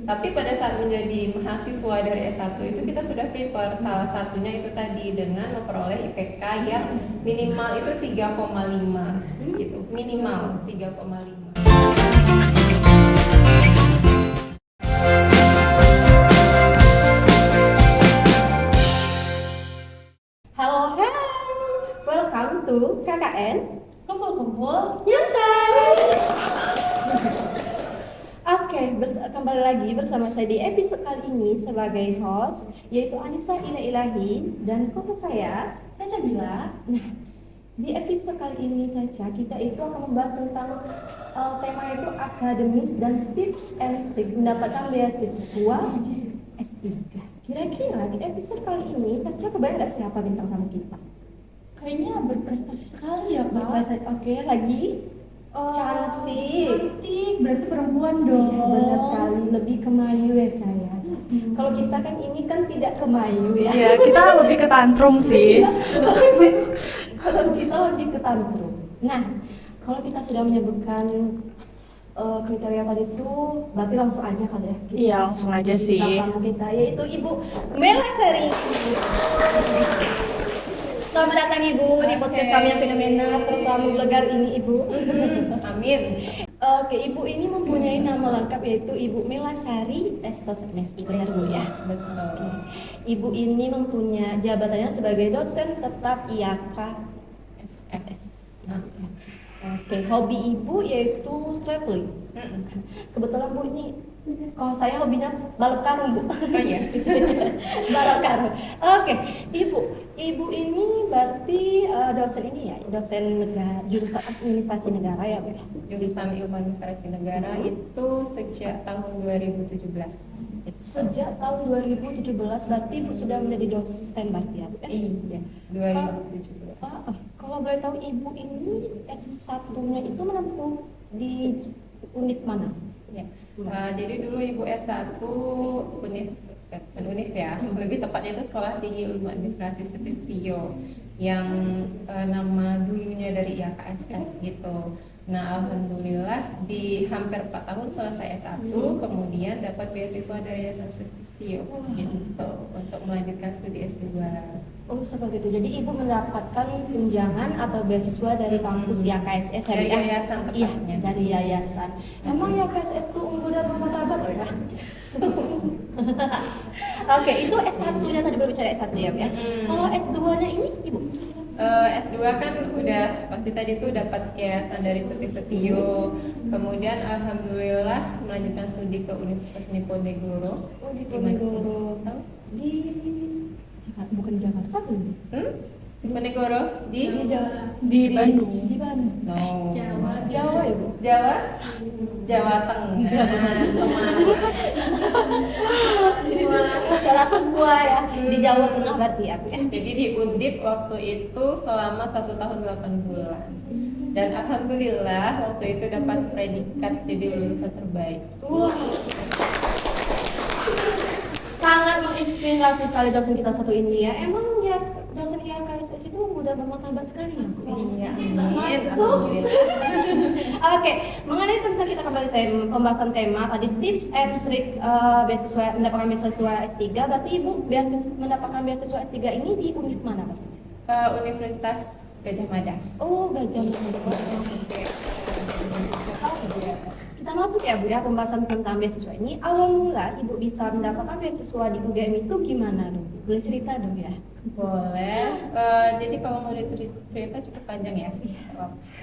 Tapi pada saat menjadi mahasiswa dari S1 itu kita sudah prepare, salah satunya itu tadi dengan memperoleh IPK yang minimal itu 3,5 gitu, minimal 3,5. Halo, hai. Welcome to KKN Kumpul-kumpul. Nyantai. Oke, kembali lagi bersama saya di episode kali ini sebagai host, yaitu Anissa Ina Ilahi dan co-host saya Caca Bila. Nah, di episode kali ini Caca, kita itu akan membahas tentang tema itu akademis dan tips and trik mendapatkan beasiswa S3. Kira-kira di episode kali ini Caca kebayang nggak siapa bintang tamu kita? Kayaknya berprestasi sekali ya Kak. Oke, lagi Cantik, berarti perempuan dong. Iya, benar sekali, lebih kemayu ya Caya. Kalau kita kan ini kan tidak kemayu ya. Iya, kita lebih ke tantrum sih. Kalau kita lebih ke tantrum. Nah, kalau kita sudah menyebutkan kriteria tadi itu, berarti langsung aja kali ya. Iya, langsung aja sih. Tamu kita yaitu Ibu Mela Sari. Selamat datang Ibu di podcast kami yang fenomena serta menggelegar ini Ibu. Amin. Oke, Ibu ini mempunyai nama lengkap yaitu Ibu Mela Sari SSMSI, benar Bu ya? Betul. Ibu ini mempunyai jabatannya sebagai dosen tetap IAK SS. Oke, hobi Ibu yaitu traveling. Kebetulan Bu ini, kalau saya hobinya balap karung Bu. Oh iya. Balap karung. Oke, Ibu ini berarti dosen ini ya, dosen negara, jurusan administrasi negara ya Bu? Jurusan Ilmu Administrasi Negara itu sejak tahun 2017. Sejak tahun 2017 berarti Ibu sudah menjadi dosen berarti ya Bu? Iya, 2017. Kalau boleh tahu Ibu ini S1-nya itu menempuh di univ mana? Ya. Jadi dulu Ibu S1 Univ ya, lebih tepatnya itu Sekolah Tinggi Ilmu Administrasi Sutistio yang nama dulunya dari IAKSS gitu. Nah, alhamdulillah di hampir 4 tahun selesai S1, kemudian dapat beasiswa dari Yayasan Sutistio gitu untuk melanjutkan studi S2. Oh seperti itu. Jadi Ibu mendapatkan tunjangan atau beasiswa dari kampus IAKSS Dari ya? yayasan Iya, tepatnya. dari yayasan. Emang IAKSS itu unggul dan bermartabat loh ya? Oke, itu S1-nya tadi berbicara S1 ya, Bu ya. Kalau S2-nya ini Ibu? S2 kan udah pasti tadi tuh dapat yayasan dari Sutistio, kemudian alhamdulillah melanjutkan studi ke Universitas Diponegoro. Oh di Ponegoro. Di Jakarta, bukan Jakarta kan? Diponegoro di Di Bandung. Di Bandung. No. Jawa ya Bu? Jawa Tengah. Salah semua ya. Di Jawa Tengah berarti ya Bu ya? Jadi di Undip waktu itu selama 1 tahun 8 bulan. Dan alhamdulillah waktu itu dapat predikat jadi lulusan terbaik. Wah. Sangat menginspirasi sekali dosen kita satu ini ya. Emang ya dosen IAKSS itu udah bermartabat sekali ya? Iya, amin. Masuk. Alhamdulillah. Oke, mengenai tentang kita kembali pembahasan tema tadi tips and trick beasiswa mendapatkan beasiswa S3. Berarti Ibu mendapatkan beasiswa S3 ini di univ mana Pak? Universitas Gajah Mada. Oh, Gajah Mada. Oke. Kita masuk ya Bu ya pembahasan tentang beasiswa ini. Awal mula Ibu bisa mendapatkan beasiswa di UGM itu gimana dong? Boleh cerita dong ya? Boleh. Jadi kalau mau cerita cukup panjang ya.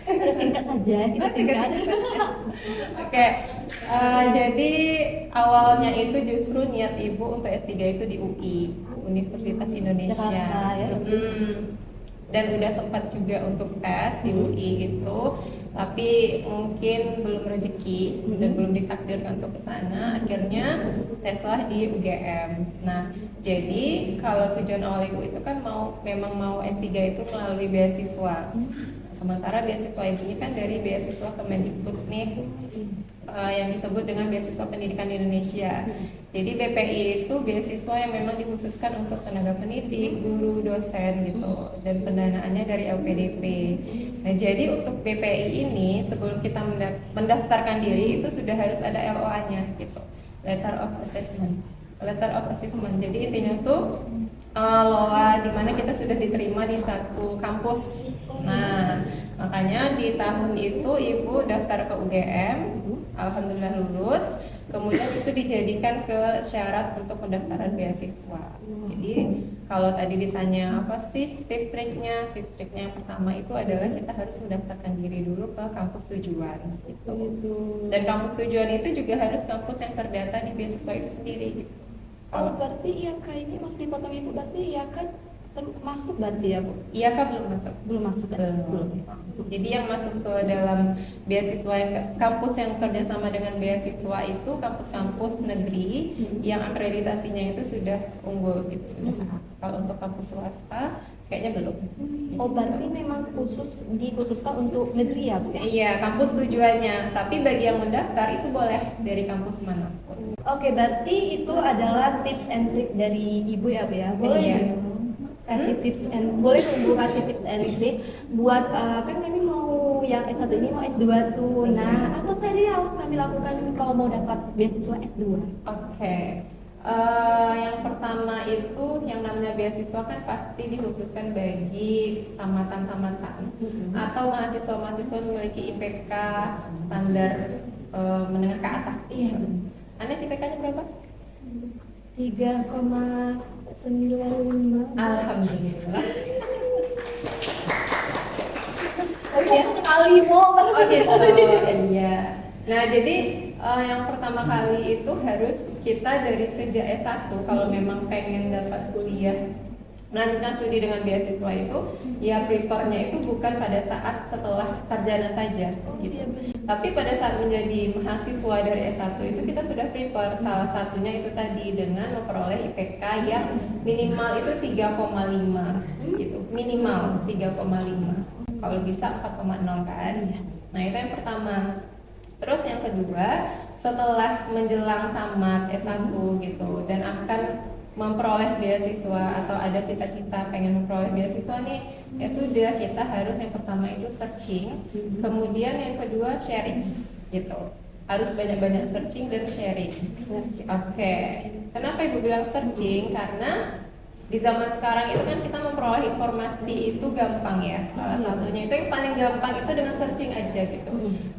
Kita singkat saja, kita singkat. Oke. Jadi awalnya itu justru niat Ibu untuk S3 itu di UI, Universitas Indonesia. Jakarta, ya. Dan udah sempat juga untuk tes di UI gitu, tapi mungkin belum rezeki dan belum ditakdirkan untuk ke sana. Akhirnya teslah di UGM. Nah, jadi kalau tujuan awal Ibu itu kan memang mau S3 itu melalui beasiswa. Sementara beasiswa Ibu ini kan dari beasiswa Kemendikbud nih, yang disebut dengan beasiswa pendidikan di Indonesia. Jadi BPI itu beasiswa yang memang dikhususkan untuk tenaga pendidik, guru, dosen gitu, dan pendanaannya dari LPDP. Nah, jadi untuk BPI ini sebelum kita mendaftarkan diri itu sudah harus ada LOA-nya gitu. letter of assessment. Letter of assessment. Jadi intinya tuh LOA di mana kita sudah diterima di satu kampus. Nah, makanya di tahun itu Ibu daftar ke UGM, alhamdulillah lulus. Kemudian itu dijadikan ke syarat untuk pendaftaran beasiswa. Jadi kalau tadi ditanya apa sih tips triknya? Tips triknya yang pertama itu adalah kita harus mendaftarkan diri dulu ke kampus tujuan gitu. Dan kampus tujuan itu juga harus kampus yang terdata di beasiswa itu sendiri gitu. Oh, berarti iya Kak, ini maaf dipotong Ibu, berarti iya kan termasuk berarti ya Bu? Iya Kak, belum masuk. Belum masuk kan? Belum. Jadi yang masuk ke dalam beasiswa kampus yang kerjasama dengan beasiswa itu kampus-kampus negeri yang akreditasinya itu sudah unggul gitu sudah. Kalau untuk kampus swasta kayaknya belum. Oh, berarti memang dikhususkan untuk negeri ya Bu? Iya, kampus tujuannya. Tapi bagi yang mendaftar itu boleh dari kampus manapun. Oke, berarti itu adalah tips and trick dari Ibu ya Bu ya? Boleh Iya. ya? Kasih tips and boleh Ibu kasih tips and trick buat kan kami mau yang S1 ini mau S2 tuh. Nah, apa saja yang harus kami lakukan kalau mau dapat beasiswa S2? Oke. Yang pertama itu yang namanya beasiswa kan pasti dikhususkan bagi tamatan-tamatan atau mahasiswa-mahasiswa memiliki IPK standar menengah ke atas. Iya. Anes IPK-nya berapa? 3,95. Alhamdulillah. Tapi satu kali mau Oh gitu, iya. Nah jadi yang pertama kali itu harus kita dari sejak S1 kalau memang pengen dapat kuliah lanjutkan studi dengan beasiswa itu ya prepare-nya itu bukan pada saat setelah sarjana saja gitu. Tapi pada saat menjadi mahasiswa dari S1 itu kita sudah prepare, salah satunya itu tadi dengan memperoleh IPK yang minimal itu 3,5 gitu, minimal 3,5, kalau bisa 4,0 kan. Nah itu yang pertama. Terus yang kedua, setelah menjelang tamat S1 gitu dan akan memperoleh beasiswa atau ada cita-cita pengen memperoleh beasiswa nih, ya sudah kita harus yang pertama itu searching, kemudian yang kedua sharing gitu. Harus banyak-banyak searching dan sharing. Oke. Kenapa Ibu bilang searching? Karena di zaman sekarang itu kan kita memperoleh informasi itu gampang ya. Salah satunya itu yang paling gampang itu dengan searching aja gitu.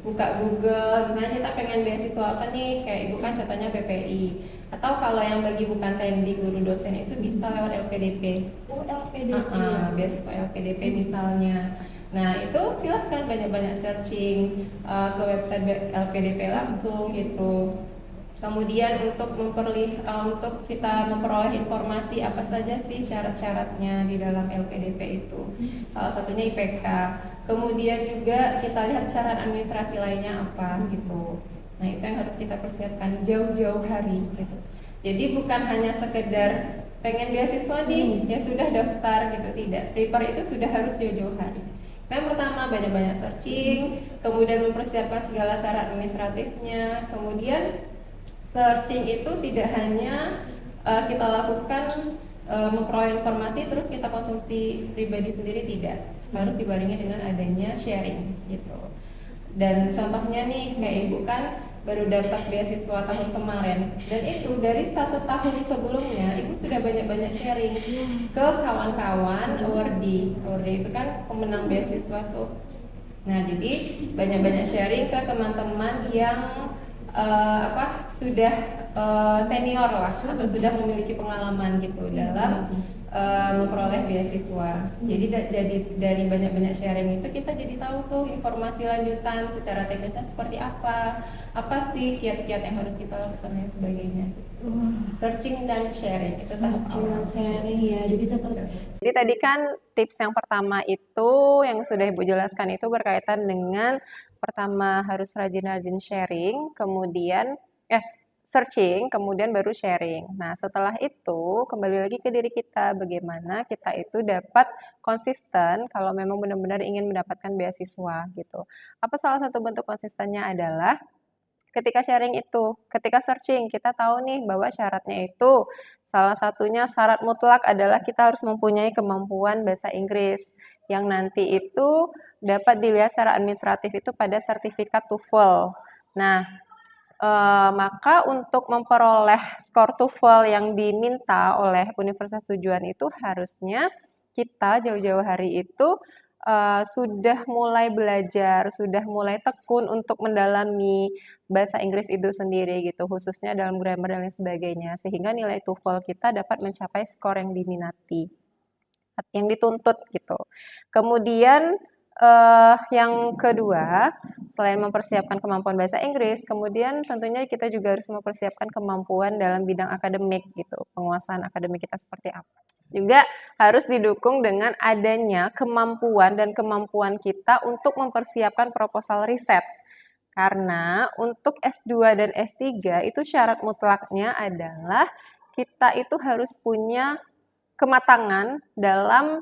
Buka Google, misalnya kita pengen beasiswa apa nih, kayak Ibu kan contohnya BPI. Atau kalau yang bagi bukan TENDI guru dosen itu bisa lewat LPDP. Oh, LPDP. Beasiswa LPDP misalnya. Nah itu silahkan banyak-banyak searching ke website LPDP langsung gitu. Kemudian untuk kita memperoleh informasi apa saja sih syarat-syaratnya di dalam LPDP itu. Salah satunya IPK. Kemudian juga kita lihat syarat administrasi lainnya apa gitu. Nah itu yang harus kita persiapkan jauh-jauh hari gitu. Jadi bukan hanya sekedar pengen beasiswa nih ya sudah daftar gitu, tidak. Prepare itu sudah harus jauh-jauh hari. Yang pertama banyak-banyak searching, kemudian mempersiapkan segala syarat administratifnya, kemudian searching itu tidak hanya kita lakukan memperoleh informasi terus kita konsumsi pribadi sendiri, tidak, harus dibarengi dengan adanya sharing gitu. Dan contohnya nih kayak Ibu kan baru dapat beasiswa tahun kemarin dan itu dari 1 tahun sebelumnya Ibu sudah banyak-banyak sharing ke kawan-kawan awardee itu kan pemenang beasiswa tuh. Nah jadi banyak-banyak sharing ke teman-teman yang sudah senior lah atau sudah memiliki pengalaman gitu dalam memperoleh beasiswa. Jadi dari banyak-banyak sharing itu kita jadi tahu tuh informasi lanjutan secara teknisnya seperti apa sih kiat-kiat yang harus kita lakukan dan sebagainya. Searching dan sharing itu tahap awal. Sharing ya. Jadi tadi kan tips yang pertama itu yang sudah Ibu jelaskan itu berkaitan dengan pertama harus rajin-rajin sharing, kemudian searching, kemudian baru sharing. Nah, setelah itu kembali lagi ke diri kita, bagaimana kita itu dapat konsisten kalau memang benar-benar ingin mendapatkan beasiswa gitu. Apa salah satu bentuk konsistennya adalah ketika sharing itu, ketika searching, kita tahu nih bahwa syaratnya itu salah satunya syarat mutlak adalah kita harus mempunyai kemampuan bahasa Inggris yang nanti itu dapat dilihat secara administratif itu pada sertifikat TOEFL. Nah, Maka untuk memperoleh skor TOEFL yang diminta oleh universitas tujuan itu harusnya kita jauh-jauh hari itu sudah mulai belajar, sudah mulai tekun untuk mendalami bahasa Inggris itu sendiri gitu, khususnya dalam grammar dan lain sebagainya, sehingga nilai TOEFL kita dapat mencapai skor yang diminati, yang dituntut gitu. Kemudian yang kedua, selain mempersiapkan kemampuan bahasa Inggris, kemudian tentunya kita juga harus mempersiapkan kemampuan dalam bidang akademik gitu, penguasaan akademik kita seperti apa. Juga harus didukung dengan adanya kemampuan dan kemampuan kita untuk mempersiapkan proposal riset. Karena untuk S2 dan S3 itu syarat mutlaknya adalah kita itu harus punya kematangan dalam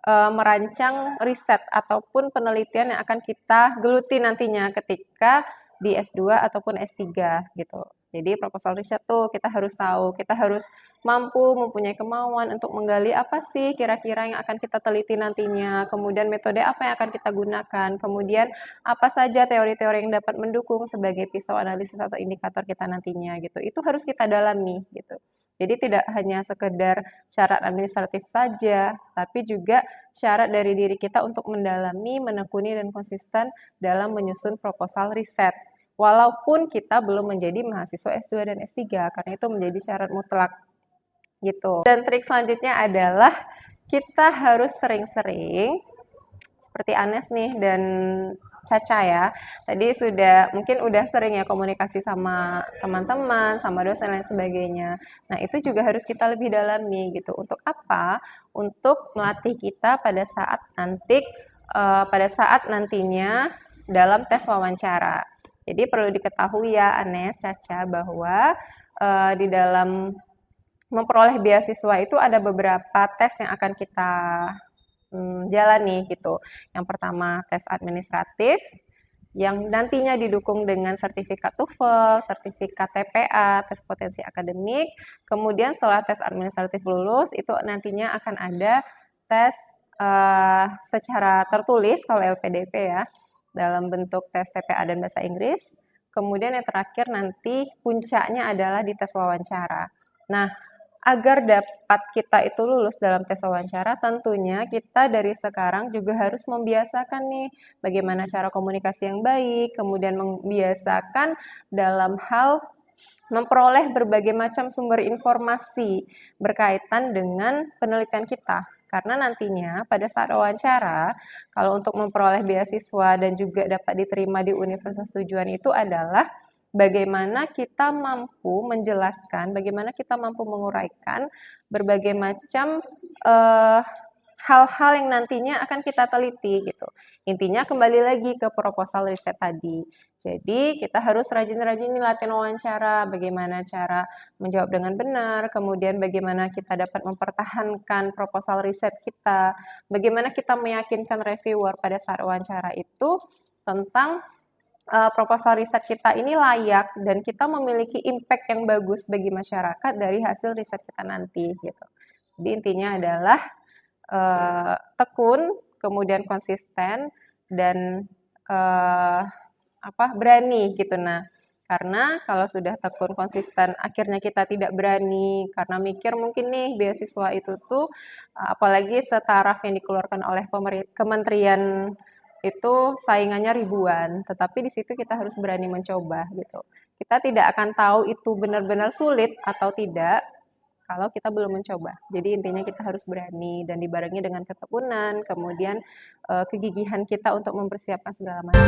merancang riset ataupun penelitian yang akan kita geluti nantinya ketika di S2 ataupun S3 gitu. Jadi proposal riset tuh kita harus tahu, kita harus mampu mempunyai kemauan untuk menggali apa sih kira-kira yang akan kita teliti nantinya, kemudian metode apa yang akan kita gunakan, kemudian apa saja teori-teori yang dapat mendukung sebagai pisau analisis atau indikator kita nantinya gitu. Itu harus kita dalami gitu. Jadi tidak hanya sekedar syarat administratif saja, tapi juga syarat dari diri kita untuk mendalami, menekuni, dan konsisten dalam menyusun proposal riset. Walaupun kita belum menjadi mahasiswa S2 dan S3, karena itu menjadi syarat mutlak gitu. Dan trik selanjutnya adalah kita harus sering-sering, seperti Anes nih dan Caca ya, tadi mungkin udah sering ya komunikasi sama teman-teman, sama dosen dan sebagainya. Nah itu juga harus kita lebih dalami gitu. Untuk apa? Untuk melatih kita pada saat nantinya dalam tes wawancara. Jadi perlu diketahui ya Anes, Caca, bahwa di dalam memperoleh beasiswa itu ada beberapa tes yang akan kita jalani gitu. Yang pertama tes administratif, yang nantinya didukung dengan sertifikat TOEFL, sertifikat TPA, tes potensi akademik. Kemudian setelah tes administratif lulus, itu nantinya akan ada tes secara tertulis kalau LPDP ya, dalam bentuk tes TPA dan bahasa Inggris. Kemudian yang terakhir nanti puncaknya adalah di tes wawancara. Nah, agar dapat kita itu lulus dalam tes wawancara, tentunya kita dari sekarang juga harus membiasakan nih bagaimana cara komunikasi yang baik, kemudian membiasakan dalam hal memperoleh berbagai macam sumber informasi berkaitan dengan penelitian kita. Karena nantinya pada saat wawancara, kalau untuk memperoleh beasiswa dan juga dapat diterima di universitas tujuan itu adalah bagaimana kita mampu menjelaskan, bagaimana kita mampu menguraikan berbagai macam hal-hal yang nantinya akan kita teliti gitu. Intinya kembali lagi ke proposal riset tadi. Jadi kita harus rajin-rajin latihan wawancara, bagaimana cara menjawab dengan benar, kemudian bagaimana kita dapat mempertahankan proposal riset kita, bagaimana kita meyakinkan reviewer pada saat wawancara itu tentang proposal riset kita ini layak dan kita memiliki impact yang bagus bagi masyarakat dari hasil riset kita nanti gitu. Jadi intinya adalah tekun, kemudian konsisten dan berani gitu. Nah, karena kalau sudah tekun konsisten akhirnya kita tidak berani karena mikir mungkin nih beasiswa itu tuh apalagi setaraf yang dikeluarkan oleh kementerian itu saingannya ribuan, tetapi di situ kita harus berani mencoba gitu. Kita tidak akan tahu itu benar-benar sulit atau tidak kalau kita belum mencoba. Jadi intinya kita harus berani dan dibarengi dengan ketekunan, kemudian kegigihan kita untuk mempersiapkan segala macam.